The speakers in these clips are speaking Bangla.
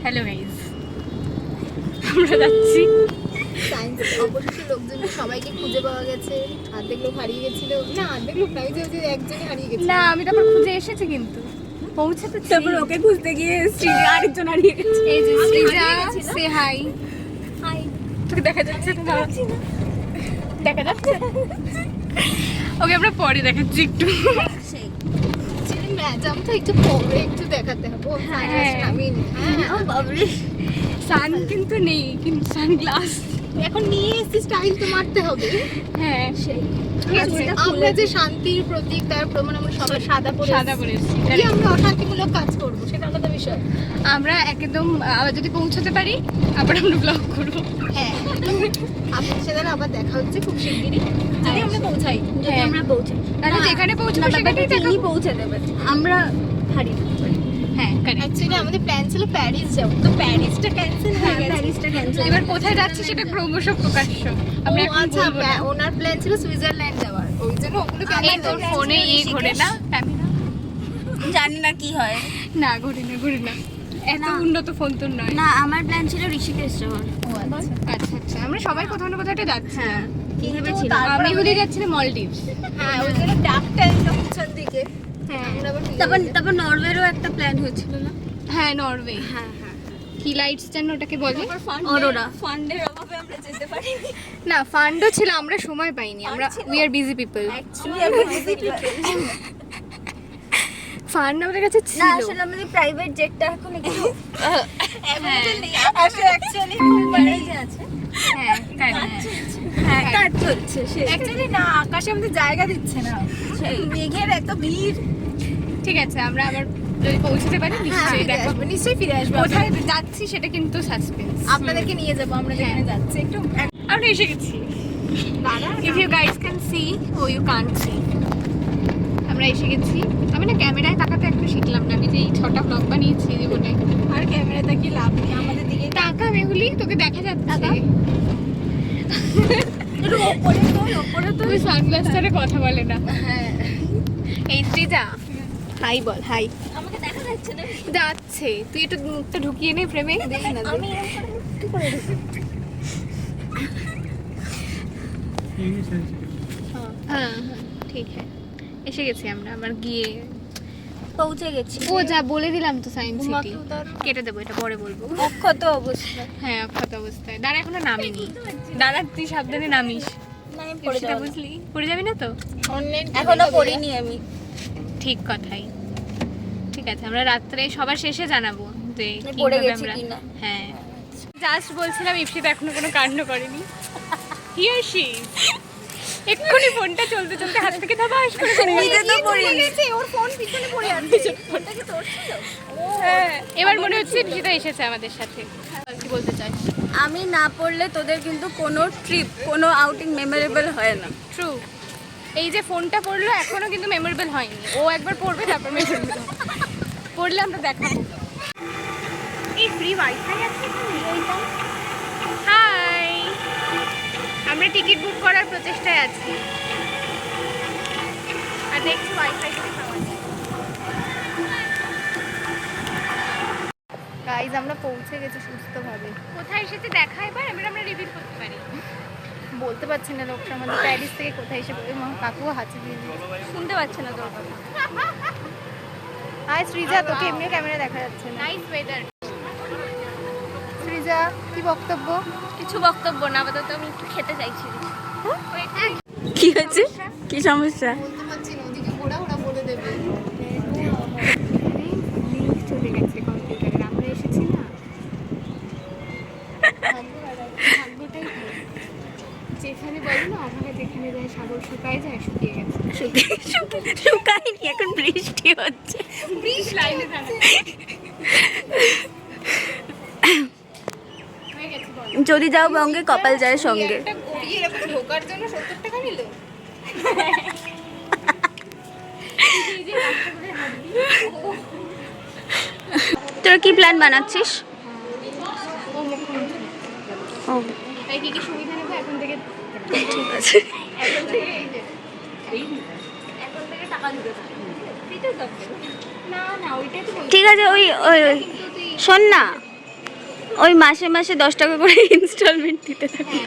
হ্যালো গাইস, আমরা যাচ্ছি সায়েন্স অবশেষে লোকজন সবাইকে খুঁজে পাওয়া গেছে। অর্ধেক লোক হারিয়ে গেছিল, না অর্ধেক লোক নাই, যে একজনই হারিয়ে গেছে। না, আমি তারপর খুঁজে এসেছি কিন্তু পৌঁছাতে তারপর ওকে খুঁজতে গিয়ে শ্রীজা আরেকজন হারিয়ে গেছে। এই যে শ্রীজা, সে হাই। হাই, তোকে দেখা যাচ্ছে না? দেখা যাচ্ছে? ওকে আমরা পরে দেখাচ্ছি একটু। সেই ম্যাডাম তো একটু পরে একটু দেখাতে হবে। হ্যাঁ। আমি বাবরে, সান কিন্তু নেই, কিন্তু সানগ্লাস এখন নিয়ে এসেছি, স্টাইল তো মারতে হবে। হ্যাঁ সেই আমরা যে শান্তির প্রতীক, তার প্রমাণ আমরা সবাই সাদা পরে সাদা পরে এসেছি। কি আমরা অশান্তিমূলক কাজ করবো সেটা আলাদা বিষয়। আমরা একদম আবার যদি পৌঁছাতে পারি আবার আমরা ব্লগ করবো। হ্যাঁ, আপনার সাথে আবার দেখা হচ্ছে খুব শিগগিরই, যদি আমরা পৌঁছাই। যদি হ্যাঁ। আমরা পৌঁছাই, তাহলে যেখানে পৌঁছবো সেখানেই দেখা তিনি পৌঁছে দেবে, আমরা হারিয়ে যেতে পারি। হ্যাঁ, correct। অ্যাকচুয়ালি আমাদের প্ল্যান ছিল প্যারিস যাবো, তো প্যারিসটা ক্যান্সেল হয়ে গেছে। প্যারিসটা ক্যান্সেল। এবার কোথায় যাচ্ছি সেটা ক্রমশ প্রকাশ্য। আমরা এখন আচ্ছা, বলবো না। ওনার প্ল্যান ছিল সুইজারল্যান্ড যাওয়ার, ওই জন্য ওগুলো এই ক্যান্সেল তোর ফোনে ঘোরে না ক্যামেরা? জানি না কি হয়। না, ঘোরে না। এত না। উন্নত ফোন তো নয়। না, আমার প্ল্যান ছিল ঋষিকেশ যাওয়ার। আচ্ছা আচ্ছা, আমরা সবাই কোথাও না কোথাও একটা যাচ্ছি। হ্যাঁ, কি কিন্তু ভেবেছিলাম? তারপর আমি বলে যাচ্ছি মলডিভস। হ্যাঁ, ওই জন্য ডাকটা একদম পিছন দিকে। হ্যাঁ আমরা আবার ফিরে তারপর নরওয়েরও একটা প্ল্যান হয়েছিল না? হ্যাঁ, নরওয়ে। হ্যাঁ হ্যাঁ। কি লাইটস যেন ওটাকে বলে? অরোরা। ফান্ডের অভাবে আমরা যেতে পারিনি। না, ফান্ডও ছিল, আমরা সময় পাইনি। আমরা we are busy people. Actually আমরা ভিজিট ফান্ড আমাদের কাছে না, ছিল। আসলে আমাদের প্রাইভেট জেটটা এখন একটু অ্যাকচুয়ালি আছে। হ্যাঁ, তাই না? হ্যাঁ, কাজ চলছে। অ্যাকচুয়ালি না, আকাশে আমাদের জায়গা দিচ্ছে না, মেঘের এত ভিড়। ঠিক আছে, আমরা আবার যদি পৌঁছতে পারি নিশ্চয়ই ফিরে দেখাবো। আসবো, নিশ্চয়ই ফিরে আসবো। কোথায় যাচ্ছি সেটা কিন্তু সাসপেন্স। আপনাদেরকে নিয়ে যাবো, আমরা যেখানে যাচ্ছি একটু আমরা এসে গেছি। দাঁড়া। If you guys can see, oh you can't see. আমরা এসে গেছি। আমি না ক্যামেরায় তাকাতে একটু শিখলাম না। আমি যে এই 6টা ব্লগ বানিয়েছি জীবনে। আর ক্যামেরাটা কি লাভ নেই, আমাদের দিকে টাকা মেহুলি, তোকে দেখা যাচ্ছে। ওপরে তো তুই সানগ্লাস ছাড়া কথা বলে না। হ্যাঁ, এই শ্রীজা, হাই বল, হাই। আমাকে দেখা যাচ্ছে না। যাচ্ছে, তুই একটু মুখটা ঢুকিয়ে নে ফ্রেমে। আমি এরকম কি করে ঢুকি? হ্যাঁ, ঠিক হ্যাঁ। এসে গেছি আমরা, আবার গিয়ে পৌঁছে গেছি। ও যা বলে দিলাম তো সায়েন্স সিটি। তোমাকে উদাহরণ কেটে দেবো, এটা পরে বলবো। অক্ষত অবস্থা। হ্যাঁ, অক্ষত অবস্থায়। দাঁড়া, এখনো নামিনি। দাঁড়া, তুই সাবধানে নামিস। না, আমি পড়ে সেটা যাবো। বুঝলি? পড়ে যাবি না তো? অনলাইন এখনো পড়িনি আমি। ঠিক কথাই। ঠিক আছে, আমরা রাত্রে সবার শেষে জানাবো যে আমি কিভাবে পড়ে গেছি আমরা। কিনা। হ্যাঁ, জাস্ট বলছিলাম ইপসিত এখনো কোনো কাণ্ড করেনি। হি আর শি এক্ষুনি ফোনটা চলতে চলতে হাত থেকে ধবাস করে পড়ে গেল। নিজে তো পড়িনি। ওর ফোন পিছনে পড়ে আছে। হ্যাঁ, এবার মনে হচ্ছে ইপসিতা এসেছে আমাদের সাথে। কি বলতে চাই? আমি না পড়লে তোদের কিন্তু কোনো ট্রিপ, কোনো আউটিং মেমোরেবল হয় না। ট্রু। এই যে ফোনটা পড়লো এখনো কিন্তু মেমোরেবল হয়নি। ও একবার পড়বে, তারপর মেমোরেবল পড়লে আমরা দেখাবো। এই ফ্রি ওয়াইফাই আছে এখানে? হাই, আমরা টিকিট বুক করার প্রচেষ্টায় আছি আর দেখছি ওয়াইফাই থেকে পাওয়া যায়। গাইজ, আমরা পৌঁছে গেছি সুস্থভাবে। কোথায় এসেছে দেখা এবার, আমরা রিভিল করতে পারি। বলতে পারছি না, লোকটা আমাদের প্যারিস থেকে কোথায় এসে পড়ে। কাকুও হাঁচি দিয়ে দিয়েছে। শুনতে পাচ্ছে না তোর কথা। হাই শ্রীজা, তোকে এমনি ক্যামেরা দেখা যাচ্ছে না। Nice weather. শ্রীজা, কি বক্তব্য? কিছু বক্তব্য না, আপাতত আমি একটু খেতে চাইছি। কি হয়েছে? কি সমস্যা? বলতে পারছি না, ওদিকে ঘোরা ওরা বলে দেবে। লিঙ্ক চলে গেছে কম্পিউটারে, আমরা এসেছি না। ভাগ্যটাই কি? যেখানে বলো না অভাবে যেখানে যায় সাগর শুকায় যায়, শুকিয়ে গেছে। শুকায়নি, এখন বৃষ্টি হচ্ছে। লাইনে দাঁড়া। হয়ে গেছে বল। যদি যাও বঙ্গে কপাল যায় সঙ্গে। একটা গড়িয়ে এরকম ঢোকার জন্য 70 টাকা নিল। এই যে রাস্তা করে হাঁটবি। তোরা কি প্ল্যান বানাচ্ছিস? ও মুখ্যমন্ত্রী। ও তাই কি কি সুবিধা নেবো এখন থেকে? ঠিক আছে। এখন থেকে এই যে এখন থেকে টাকা দিতে না না, ওইটাই তো বলছি। ঠিক আছে, ওই ওই ওই কিন্তু তুই শোন না, ওই মাসে মাসে 10 টাকা করে ইনস্টলমেন্ট দিতে থাকে।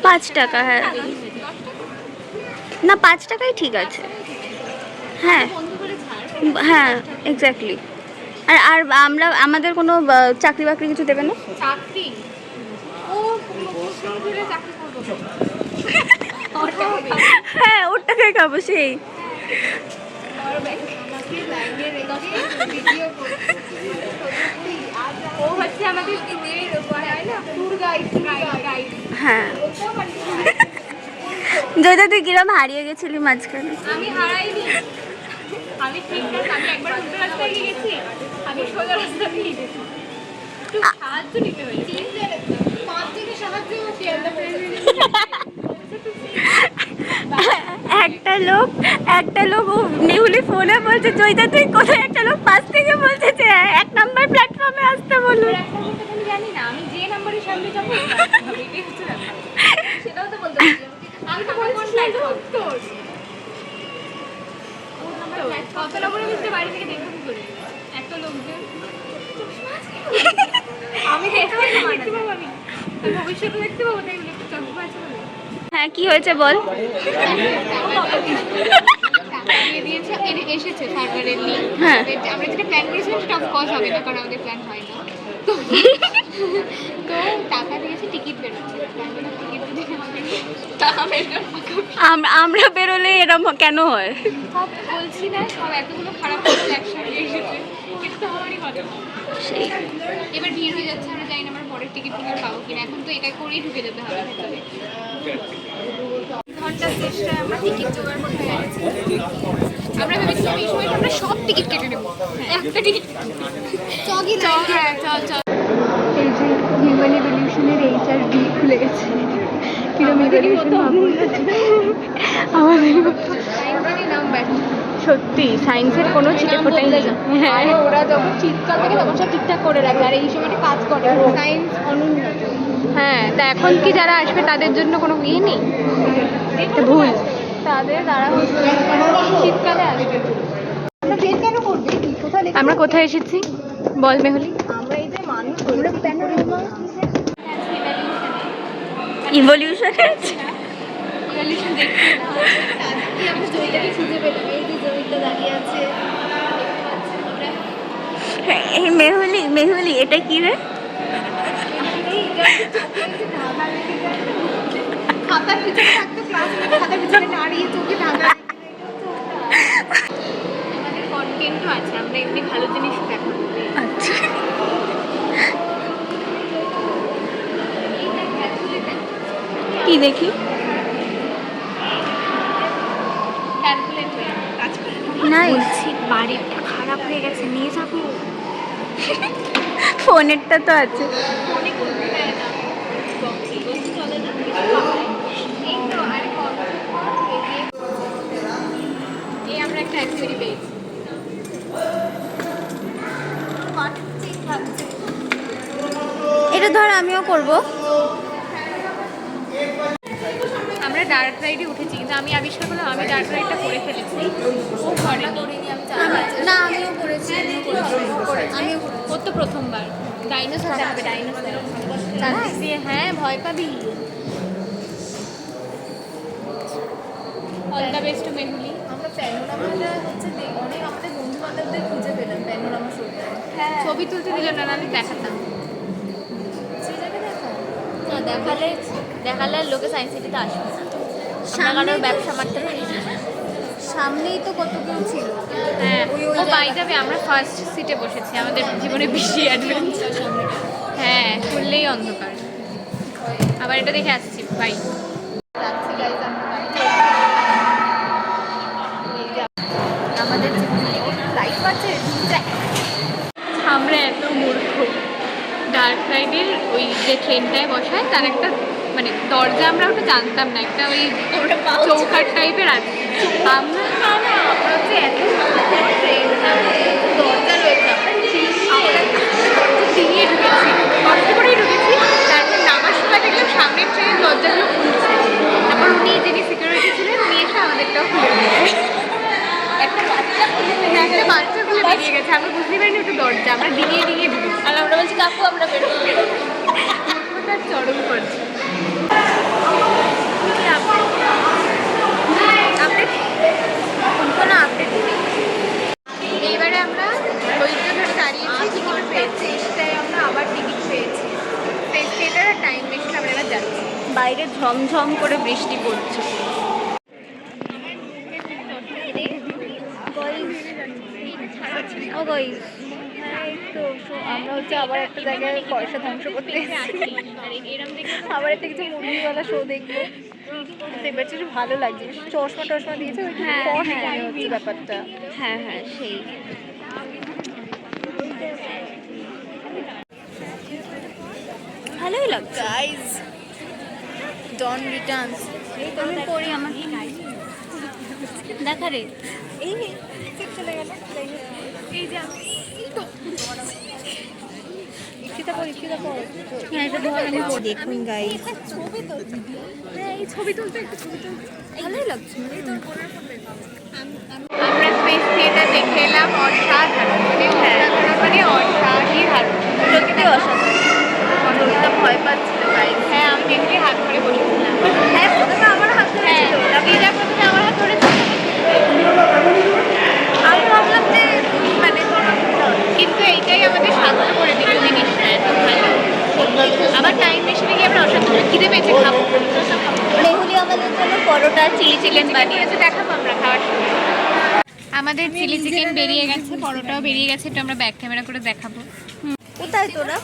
5 টাকা, হ্যাঁ না 5 টাকাই ঠিক আছে। হ্যাঁ হ্যাঁ এক্স্যাক্টলি। আর আর আমরা আমাদের কোনো চাকরি বাকরি কিছু দেবে না? চাকরি ও চাকরি করবো। হ্যাঁ ওর টাকায় খাবো সেই। ও হচ্ছে আমাদের ট্যুর গাইড। হ্যাঁ জয়দা তুই কিরম হারিয়ে গেছিলি মাঝখানে? আমি হারাইনি, আমি ঠিকঠাক, আমি একবার উল্টো রাস্তায় গেছি, আমি সোজা রাস্তা দিয়ে গেছি। একটু সাহায্য নিতে হয়েছে, 5 জনের সাহায্য শেয়ার একটা লোক ও নেহুলি ফোনে বলছে জয়দা তুই কোথায়? একটা লোক পাশ থেকে বলছে যে 1 নম্বর প্ল্যাটফর্মে আসতে বলুন। আমি জানি না, আমি যে নাম্বারের সামনে যাবো সেটাও তো বলতে পারছি। আমি তো বলছি সেটা উত্তর কত নম্বরে মিশতে বাড়ি থেকে দেখতে করি একটা লোকজন। আমি দেখতে পাবো, আমি ভবিষ্যতে দেখতে পাবো, তাই বলে একটু চশমা আছে বলে। হ্যাঁ কি হয়েছে বল? দিয়ে দিয়েছে, এসেছে সার্ভারের লিঙ্ক। হ্যাঁ। আমরা যেটা প্ল্যান করেছিলাম সেটা অফকোর্স হবে না, কারণ আমাদের প্ল্যান হয় না। তো টাকা দিয়েছে, টিকিট বেরোচ্ছে। টিকিট দিতে হবে আমরা বেরোলে এরম কেন হয়? সব বলছি না, সব এতগুলো খারাপ খবর একসঙ্গে এসেছে, এটা তো হওয়ারই কথা। সেই এবার ভিড় হয়ে যাচ্ছে, আমরা জানি না আমরা পরের টিকিট টিকিট পাবো কিনা। এখন তো এটা করেই ঢুকে যেতে হবে ভেতরে। ঘন্টার চেষ্টায় আমরা টিকিট জোগাড় করতে পেরেছি। আমরা ভেবেছিলাম এই সময়টা আমরা সব টিকিট কেটে নেবো, একটা টিকিট চল চল। এই যে হিউম্যান ইভলিউশনের HRD খুলে গেছে। কিরম ইভলিউশন আমাদের নাম ব্যাস সত্যি সায়েন্সের কোনো ছিটে ফোটাই নেই। হ্যাঁ ওরা যখন শীতকাল থেকে তখন সব ঠিকঠাক করে রাখে, আর এই সময়টা কাজ করে সায়েন্স অনুন্নত। হ্যাঁ তা এখন কি যারা আসবে তাদের জন্য কোনো ইয়ে নেই, এটা ভুল। তাদের দ্বারা শীতকালে আসবে। আমরা ফেল কেন করবে? কোথায় আমরা কোথায় এসেছি বল মেহুলি? আমরা এই যে মানুষ, আমরা প্যানোরামা ইভলিউশনে ইভলিউশন দেখছি না। আজকে আমরা জয়িতাকে খুঁজে পেলাম। এই যে জয়িতা দাঁড়িয়ে আছে। এই মেহুলি এটা কি রে? খাতার পিছনে থাকতো, ক্লাস খাতার পিছনে দাঁড়িয়ে চোখে ঢাকা। আমাদের কন্টেন্টও আছে, আমরা এমনি ভালো জিনিস দেখাবো। আচ্ছা কি দেখি? ক্যালকুলেট হয়ে কাজ করে নাই বলছি, বাড়িটা খারাপ হয়ে গেছে, নিয়ে যাবো। ফোনেরটা তো আছে। মনে করতে দেয় না। এই তো আর কত এই আমরা একটা অ্যাক্টিভিটি পেয়েছি। এটা ধর আমিও করব। আমরা ডার্ক রাইডে উঠেছি, কিন্তু আমি আবিষ্কার করলাম আমি ডার্ক রাইডটা করে ফেলেছি, ও করেনি। না আমিও করেছি, আমিও ওর তো প্রথমবার। ডাইনোসর দেখাবে, ডাইনোসর চারদিক দিয়ে। হ্যাঁ ভয় পাবি। All the best to Mehuli. আমরা প্যানোরামাটা হচ্ছে অনেক আমাদের বন্ধু বান্ধবদের খুঁজে পেলাম প্যানোরামা শোটা। হ্যাঁ ছবি তুলতে দিল না, আমি দেখাতাম। সেই জায়গায় দেখা না দেখালে লোকে সায়েন্স সিটিতে আসবে না। সামনেই তো- ব্যবসা মারতে পারি। সামনেই তো কত কেউ ছিল। হ্যাঁ ওই ও বাই দ্য ওয়ে আমরা ফার্স্ট সিটে বসেছি, আমাদের জীবনে বেশি অ্যাডভেঞ্চার। হ্যাঁ খুললেই অন্ধকার। আবার এটা দেখে আসছি বাই। যাচ্ছি গাইজ আমরা গাড়ি। আমাদের লাইফ আছে আমরা এত মূর্খ। ডার্ক রাইডের ওই যে ট্রেনটায় বসায় তার একটা মানে দরজা, আমরা ওটা জানতাম না, একটা ওই চৌকাট টাইপের আছে। আমরা হচ্ছে এত ট্রেন দরজা রয়েছে আমরা ডিঙিয়ে ঢুকেছি, কষ্ট করেই ঢুকেছি। তারপর নামার সময় দেখলাম সামনের ট্রেনের দরজাগুলো খুলছে। তারপর উনি যিনি সিকিউরিটি ছিলেন উনি এসে আমাদেরটাও খুলে দিয়েছে। একটা বাচ্চা খুলে বেরিয়ে গেছে, আমরা বুঝতে পারিনি ওটা দরজা। আমরা ডিঙিয়ে ঢুকেছি। আর আমরা বলছি কাকু আমরা বেরোবো। বাইরে ঝমঝম করে বৃষ্টি পড়ছে। আমরা হচ্ছে আবার একটা জায়গায় পয়সা ধ্বংস করতে এসেছি। আবার একটা কিছু মুরগিওয়ালা শো দেখবো। এবার কিছু ভালো লাগছে, চশমা টশমা দিয়েছে, হ্যাঁ, posh হ্যাঁ। মনে হচ্ছে ব্যাপারটা। হ্যাঁ হ্যাঁ সেই ভালোই লাগছে। গাইজ ডন রিটার্নস। আমি পড়ি আমার দেখা রে। এই চলে গেল। এই যে ইক্ষিতা পর হ্যাঁ এটা ধর আমি পড়ি। দেখুন গাইজ, ছবি তো এই ছবি তুলতে একটু ছবি তুলতে ভালোই লাগছে। আমরা স্পেস থিয়েটার দেখে এলাম, অসাধারণ মানে অসাধারণ, সত্যি অসাধারণ। জয়িতা ভয় পাচ্ছিল গাইজ। হ্যাঁ আমি দেখে হাত ধরে বসেছিলাম। হ্যাঁ প্রথমে আমার হাত হ্যাঁ ধরেছিল, দিদা প্রথমে আমার হাত ধরেছিল, আমি ভাবলাম যে মানে কিন্তু এইটাই আমাদের সাহায্য করে দিল জিনিসটা এত ভালো। আবার টাইম মেশিনে গিয়ে আমরা অসাধারণ খিদে পেয়েছে, খাবো। মেহুলি আমাদের জন্য পরোটা চিলি চিকেন বানিয়েছে। দেখাবো আমরা খাওয়ার সময়। আমাদের চিলি চিকেন বেরিয়ে গেছে, পরোটাও বেরিয়ে গেছে, একটু আমরা ব্যাক ক্যামেরা করে দেখাবো। কোথায় তোরা?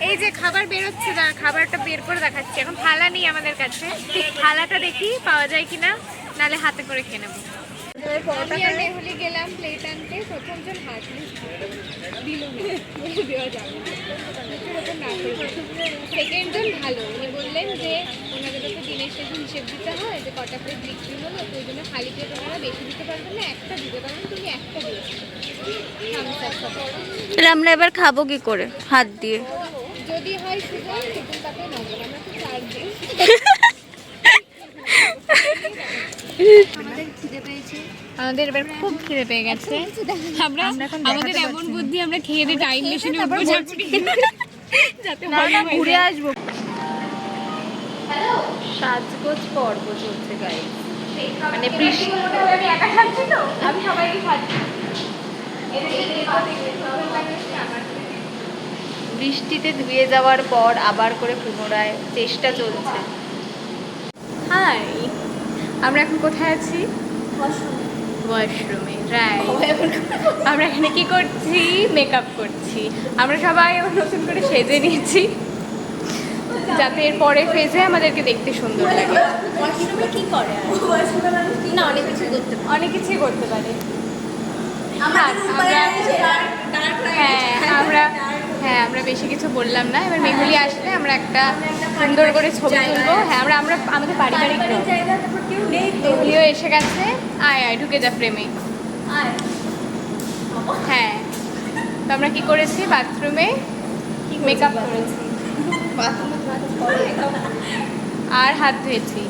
এই যে খাবার বেরোচ্ছে, না খাবারটা বের করে দেখাচ্ছি। এখন থালা নেই আমাদের কাছে, থালাটা দেখি পাওয়া যায় কিনা, নালে হাতে করে খেয়ে নেবো। আমি আর মেহুলি গেলাম প্লেট আনতে, প্রথমজন হাঁটলি দিল দেওয়া যাবে, সেকেন্ড জন ভালো, উনি বললেন যে ওনাদের তো দিনের শেষে হিসেব দিতে হয় যে কটা প্লেট বিক্রি হলো, তো ওই জন্য খালি প্লেট ওনারা বেশি দিতে পারবেন না, একটা দিতে পারবেন, তুমি একটা দিয়েছো। তাহলে আমরা এবার খাবো কি করে? হাত দিয়ে। যদি হয় সুযোগ সেদিন তাতে নজর, আমরা তো 4 দিন। আমাদের এবার খুব খিদে পেয়ে গেছে, আমরা আমাদের এমন বুদ্ধি, আমরা খেয়ে দিয়ে টাইম মেশিনে উঠবো যাতে ঘুরে আসবো। সাজগোজ পর্ব চলছে গাইজ। মানে বৃষ্টি আমি একা খাচ্ছি তো, আমি সবাইকে খাচ্ছি। বৃষ্টিতে ধুয়ে যাওয়ার পর আবার করে পুনরায় চেষ্টা চলছে। হাই, আমরা এখন কোথায় আছি? ওয়াশরুমে, রাইট। আমরা এখানে কি করছি? মেকআপ করছি। আমরা সবাই এবার নতুন করে সেজে নিয়েছি, যাতে এর পরে ফেজে আমাদেরকে দেখতে সুন্দর লাগে। ওয়াশরুমে কি করে? না অনেক কিছু করতে পারে। অনেক কিছুই করতে পারে। আমরা বেশি কিছু বললাম না। এবার মেহুলি আসলে আমরা একটা সুন্দর করে ছবি তুলবো। হ্যাঁ আমরা আমাদের পারিবারিক মেহুলিও এসে গেছে। আয় আয় ঢুকে যা ফ্রেমে। হ্যাঁ, তো আমরা কি করেছি? বাথরুমে মেকআপ করেছি আর হাত ধুয়েছি।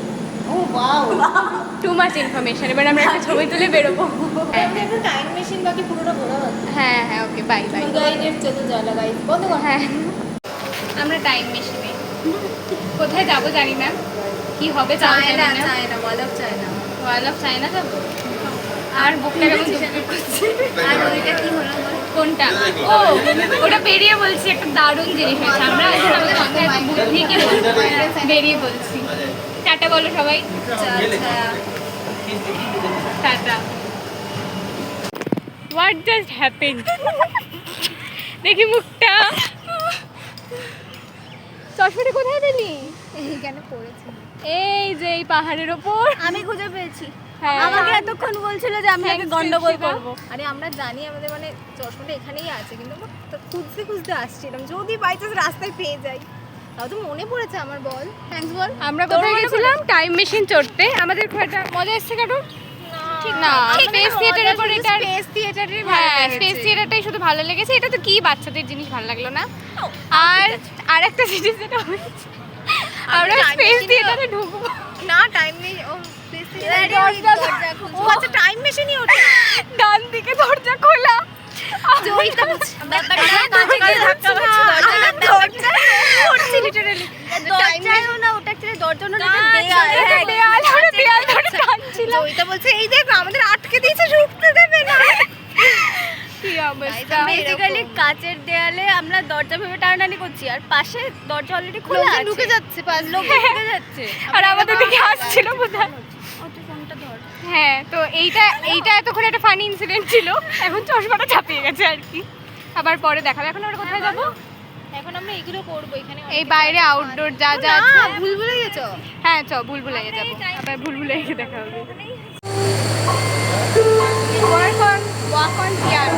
Too much information. এবার আমরা একটা ছবি তুলে বেরোবো। টাইম মেশিন বাকি পুরোটা ঘোরা হচ্ছে। হ্যাঁ হ্যাঁ ওকে বাই বাই। গাইডের চলে যায় গাইড বন্ধ কর। হ্যাঁ আমরা টাইম মেশিনে কোথায় যাব জানি না, কি হবে China wall of China. Wall of China যাবো। আর বুকটা কেমন দুষ্টু করছে। আর ওইটা কি হলো? কোনটা? ও ওটা বেরিয়ে বলছি, একটা দারুণ জিনিস হয়েছে। আমরা এখন আমাদের সঙ্গে এত বুদ্ধি কি বলবো, বেরিয়ে বলছি। টাটা বলো সবাই। টাটা। What just happened? দেখি মুখটা। চশমাটা কোথায় দিলি? এইখানে পড়েছি। এই যে এই পাহাড়ের ওপর। আমি খুঁজে পেয়েছি। হ্যাঁ আমাকে এতক্ষণ বলছিল যে আমি আগে গন্ডগোল করবো। আরে আমরা জানি আমাদের মানে চশমাটা এখানেই আছে, কিন্তু আমরা তো খুঁজতে আসছিলাম, যদি বাই চান্স রাস্তায় পেয়ে যাই। তাও তো মনে পড়েছে আমার। বল, থ্যাঙ্কস বল। আমরা কোথায় গেছিলাম? টাইম মেশিন চড়তে। আমাদের খুব একটা মজা এসছে কাটো? না, স্পেস থিয়েটারের পরে এটা স্পেস থিয়েটারই হ্যাঁ স্পেস থিয়েটারটাই শুধু ভালো লেগেছে। এটা তো কি বাচ্চাদের জিনিস, ভালো লাগলো না। আর আরেকটা জিনিস যেটা হয়েছে, আমরা স্পেস থিয়েটারে ঢুকবো না, টাইম নেই। ও স্পেস থিয়েটারে দরজা ও আচ্ছা টাইম মেশিনই ওটা। ডান দিকে দরজা খোলা। জয়িতা ব্যাপারটা কাছে ধাক্কা মারছে, দরজা পড়ছি লিটারালি। দরজাও না, ওটা অ্যাকচুয়ালি দরজা না, দেয়াল ধরে টানছিলাম। জয়িতা বলছে এই দেখ আমাদের আটকে দিয়েছে, ঢুকতে দেবে না। কি অবস্থা। বেসিক্যালি কাচের দেয়ালে আমরা দরজা ভেবে টানাটানি করছি আর পাশে দরজা অলরেডি খোলা আছে, ঢুকে যাচ্ছে পাঁচ লোক ঢুকে যাচ্ছে আর আমাদের দিকে আসছিল বোধহয়। ফোনটা ধর। হ্যাঁ, তো এইটা এতক্ষণ একটা ফানি ইনসিডেন্ট ছিল, এখন চশমাটা চাপিয়ে গেছে আর কি। আবার পরে দেখাবে। এখন আমরা কোথায় যাবো? এখন আমরা এগুলো করবো এখানে। এই বাইরে আউটডোর যা যা আছে। ভুলভুলে গেছো? হ্যাঁ চ, ভুলভুলাইয়া যাবো, আবার ভুলভুলাইয়া দেখা হবে। Walk on pier.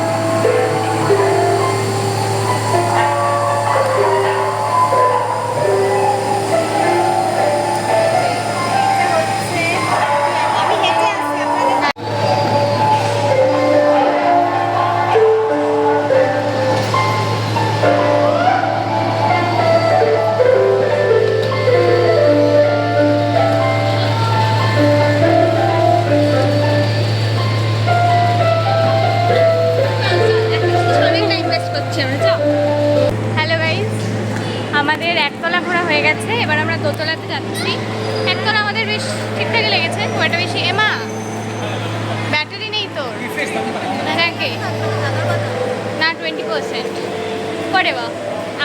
আমি হেঁটে আসছি আপনাদের। হ্যালো গাইস, আমাদের একতলা ঘোরা হয়ে গেছে, এবার আমরা দোতলাতে যাচ্ছি। একতলা আমাদের বেশ ঠিকঠাকই লেগেছে, খুব একটা বেশি। এমা ব্যাটারি নেই তোর? দেখে না, 20% করে বা।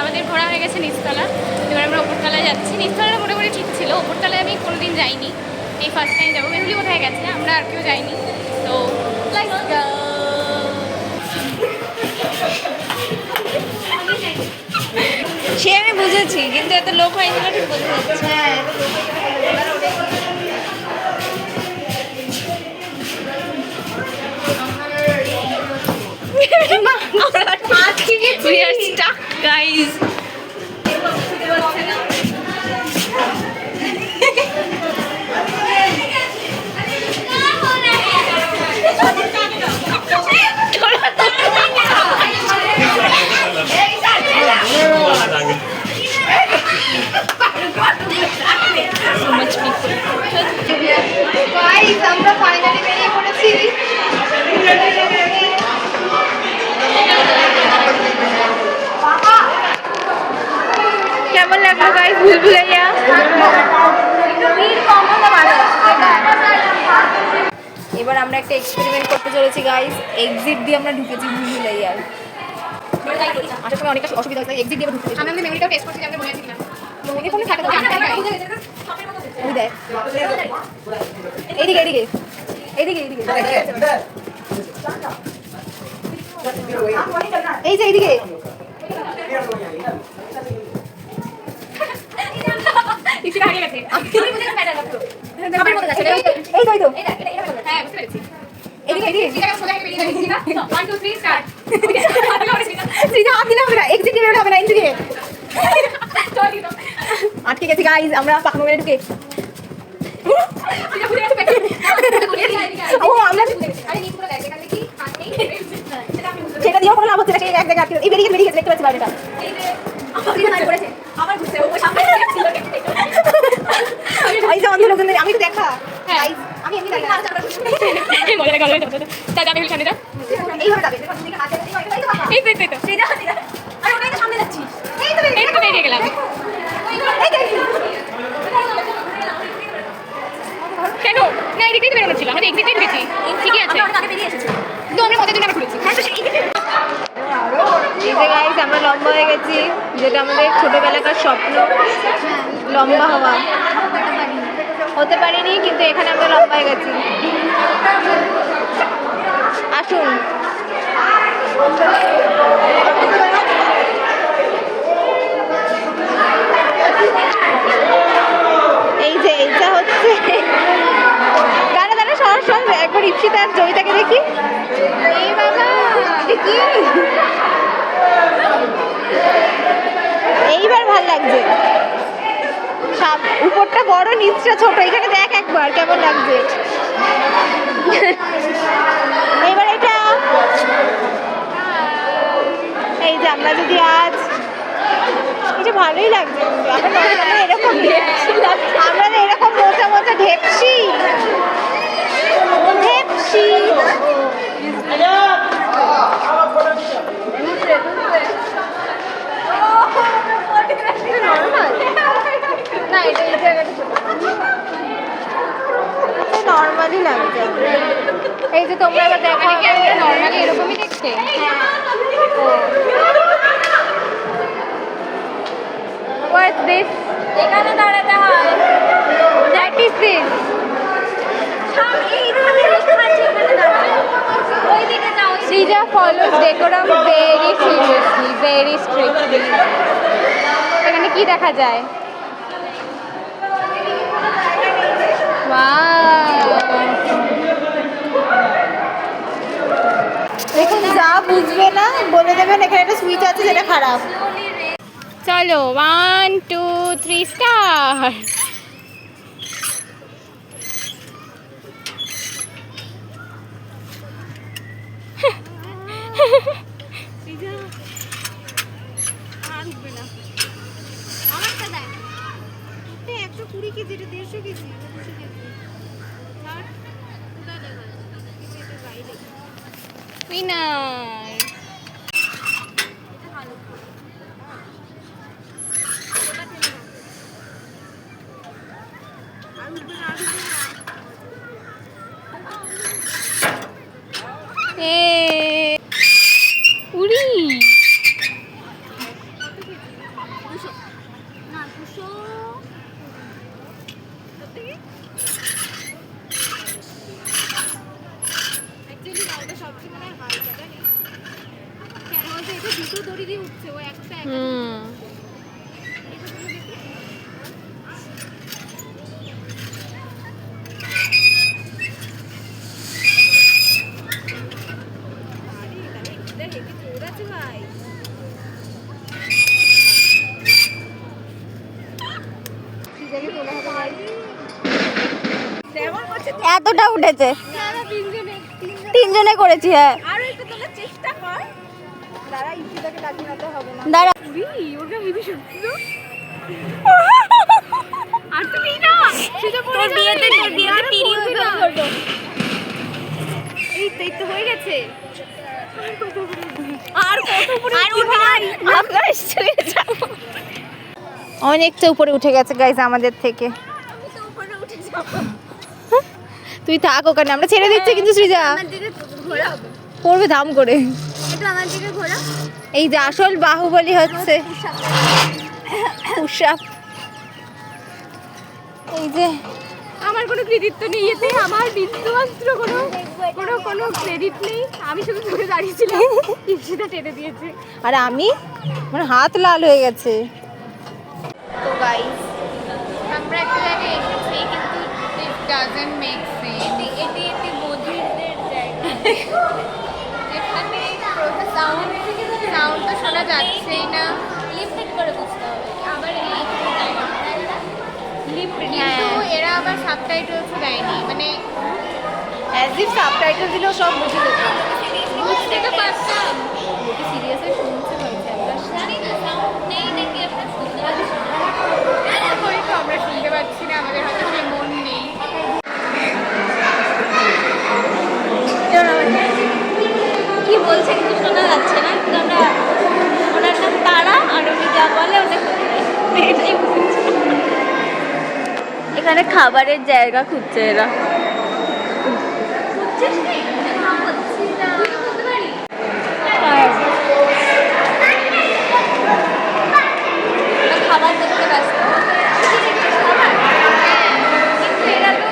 আমাদের ঘোরা হয়ে গেছে নিচতলা, এবার আমরা ওপরতলায় যাচ্ছি। নিচতলাটা মোটামুটি ঠিক ছিল, ওপরতলায় আমি কোনোদিন যাইনি, এই ফার্স্ট টাইম যাবো। মেহুলি কোথায় গেছে, আমরা আর কেউ যাইনি। তো let's go। সে আমি বুঝেছি, কিন্তু এত লোক হয়নি না, ঠিক বোঝা যাচ্ছে। হ্যাঁ We are stuck, guys. Guys, আমরা ফাইনালি বেরিয়ে পড়েছি। কেমন লাগলো গাইস ভুলভুলাইয়া? এবার আমরা একটা এক্সপেরিমেন্ট করতে চলেছি গাইস। এক্সিট দিয়ে আমরা ঢুকেছি ভুলভুলাইয়ার। আসার সময় অনেক অসুবিধা হচ্ছে, এক্সিট দিয়ে ঢুকতে। আমি মেমোরিটাও টেস্ট করছি, আমি বলেছি না। মনে ফোনে থাকে তো ওই দেখ, এইদিকে এইদিকে এইদিকে এইদিকে এই যে এইদিকে। কিছু হারিয়ে গেছে। এই তো এই তো হ্যাঁ, বুঝতে পেরেছি। এদিকে এদিকে এই জায়গায় সোজা হেঁটে বেরিয়ে যাচ্ছি না? 1 2 3 স্টার্ট। সিধা হাত দিলে হবে না, এক্সিট দিয়ে বেরোলে হবে না, এদিকে আটকে গেছি গাইস আমরা পাখনো মেরে ঢুকে। ও আমরা সেটা দিয়েও কোনো লাভ হচ্ছে না, সেই এক জায়গায় আটকে এই বেরিয়ে গেছে, দেখতে পাচ্ছি বাইরেটা। ওই যে অন্ধ লোকজন, আমি তো দেখা গাইস, আমি এমনি দেখা এই মজা লাগলো। যা যা মেহুলি সামনে যা। এইভাবে যাবে, দেখো তুমি হাতে এই তো বাবা এই তো এই তো সিধা সিধা। আরে ওটাই তো সামনে যাচ্ছি, এই তো এই তো বেরিয়ে গেলাম। এই তো কেন না, এই দিকেই তো বেরোনো ছিল, আমাদের এক্সিটে ঢুকেছি, ঠিকই আছে। আগে বেরিয়ে এসেছি। তো আমরা মজার জন্য আবার ঘুরেছি। হ্যাঁ তো সেই এই যে গাইস আমরা লম্বা হয়ে গেছি, যেটা আমাদের ছোটবেলাকার স্বপ্ন, লম্বা হওয়া। হতে পারিনি, কিন্তু এখানে আমরা লম্বা হয়ে গেছি। আসুন এই যে এইটা হচ্ছে, দাঁড়া দাঁড়া সর সর, একবার ইপসিতা আর জয়িতাকে দেখি। এই বাবা এটা কি, এইবার ভাল লাগছে। উপরটা বড় নিচটা ছোট, এখানে দেখ একবার কেমন লাগছে। এবার এটা এই যে আমরা যদি আজ, এটা ভালোই লাগছে। আমরা এরকম আমরা এরকম মোটা মোটা ঢেপসি ঢেপসি না, এটা এই জায়গাটা নর্মালি লাগছে। এই যে তোমরা এবার দেখো, নর্মালি এরকমই দেখতে। What's this? এখানে দাঁড়াতে হয়। What is this? এইখানে লেখা আছে এখানে দাঁড়াতে। ওইদিকে যাও। Srija follows decorum very seriously, very strictly. এখানে কি দেখা যায়? Wow! দেখুন যা বুঝবে না বলে দেবেন এখানে একটা সুইচ আছে যেটা খারাপ। চলো 1 2 3 স্টার। উইনার। উড়ি এতটা উঠেছে। তিনজনে করেছি হ্যাঁ। দাঁড়া। আর তো নেই না, সেটা পড়ে তোর বিয়েতে পিড়ি হইবে করবো। এই তো হয়ে গেছে। আর কত উপরে ভাই? আমরা চলে যাব। অনেকটা উপরে উঠে গেছে গাইজ আমাদের থেকে। আমি তো উপরে উঠে যাব। তুই থাক ওখানে, আমরা ছেড়ে দিচ্ছি কিন্তু সৃজা আমার দিকে ঘোরা। পড়বে ধাম করে। একটু আমার দিকে ঘোরা। এই যে আসল বাহুবলী হচ্ছে পুশ-আপ। এই যে আমার কোনো ক্রেডিট তো নেই এতে, আমার বিন্দুমাত্র কোনো কোনো কোনো ক্রেডিট নেই। আমি শুধু দূরে দাঁড়িয়েছিলাম, ইপসিটা টেনে দিয়েছে। আর আমি মানে হাত লাল হয়ে গেছে। তো গাইস আমরা একটা জায়গায় এসেছি কিন্তু ইট ডাজন্ট মেক সেন্স। এটি বধিরদের জায়গা। যেখানে সাউন্ড তো শোনা যাচ্ছেই না, লিফট করে বুঝতে হবে। আবার কিন্তু এরা আবার সাবটাইটেলসও দেয়নি, মানে অ্যাজ ইফ সাবটাইটেল দিলেও সব বুঝে যেত। বুঝতে তো পারতাম। সিরিয়াসলি শুনতে হয়েছে আমরা জানি না সাউন্ড নেই নাকি আপনার শুনতে পাচ্ছেন। হয়তো আমরা শুনতে পাচ্ছি না, আমাদের হয়তো সেই মন নেই। কি বলছে কিন্তু শোনা যাচ্ছে না, কিন্তু আমরা ওনার নাম তারা আর উনি যা বলে ওটা এটাই বুঝেছি। এখানে খাবারের জায়গা খুঁজছে এরা। খুঁজছিস কি? বলছি না। তুই বলতে পারি? খাবার দেখতে ব্যস্ত। কিন্তু এরা তো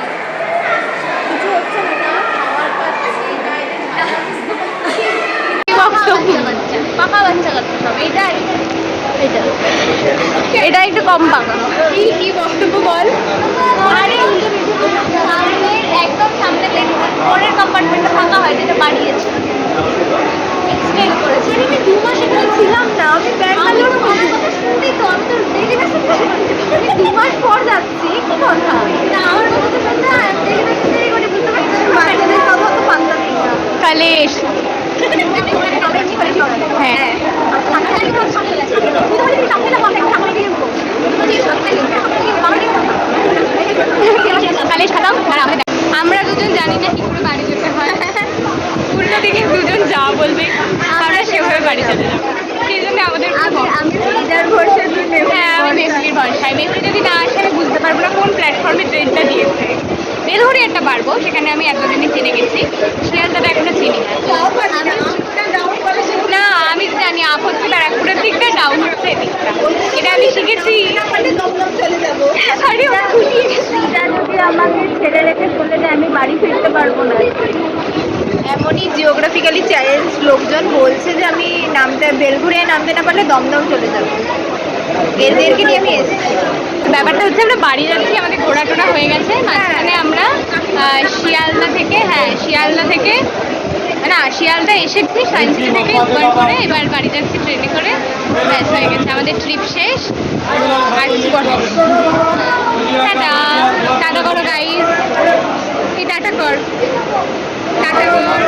কিছু হচ্ছে না, খাবার পাচ্ছি না। পাকা বাচ্চা কাচ্চা সব। এটা একটু কম পাকা। কি বক্তব্য বল। আরে সামনের একদম সামনে পরের কম্পার্টমেন্টটা ফাঁকা হয়, যেটা বাড়িয়েছে, এক্সটেন্ড করেছে। আমি 2 মাস এখানে ছিলাম না, আমি ব্যাঙ্গালোর আমার কথা শুনতেই তো আমি তো দেখে না শুনতে। আমি 2 মাস পর যাচ্ছি, কি কথা না আমার কথা তো শুনতে হয়। দেখে না শুনতে করে বুঝতে পারছি বাচ্চাদের কথা তো পাত্তা নেই না। কালেশ হ্যাঁ কালেশ খাতাম। আর আমরা দুজন জানি না কি করে বাড়ি যেতে হয়। উল্টো দিকে দুজন যা বলবে আমরা সেভাবে বাড়ি চলে যাবো। সেই জন্য আমাদের হ্যাঁ আমি মেসির ভরসায়। মেসি যদি না আসে আমি বুঝতে পারবো না কোন প্ল্যাটফর্মে ট্রেনটা দিয়েছে। বেলঘড়ি একটা পারবো, সেখানে আমি এতদিনে চিনে গেছি। শিয়ালদাটা এখনো চিনি না। না আমি এদিকটা ডাউন হচ্ছে এদিকটা। এটা আমি শিখেছি। দমদম চলে যাবো। আরে ও ঘুরিয়ে গেছে। এটা যদি আমাকে ছেড়ে রেখে চলে যায় আমি বাড়ি ফিরতে পারবো না। এমনই জিওগ্রাফিক্যালি চ্যালেঞ্জ লোকজন বলছে যে আমি নামতে বেলঘুরিয়ায় নামতে না পারলে দমদম চলে যাবো। এদেরকে নিয়ে আমি এসেছি। ব্যাপারটা হচ্ছে আমরা বাড়ি যাচ্ছি, আমাদের ঘোরা টোরা হয়ে গেছে। মাঝখানে আমরা শিয়ালদা থেকে শিয়ালদা এসেছি সায়েন্স সিটি থেকে উবার করে, এবার বাড়ি যাচ্ছি ট্রেনে করে। ব্যাস হয়ে গেছে আমাদের ট্রিপ শেষ। আর কিছু করার নেই। টাটা টাটা করো গাইস, এই টাটা কর, টাটা কর।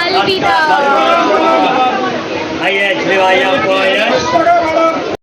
আলবিদা। Hayır,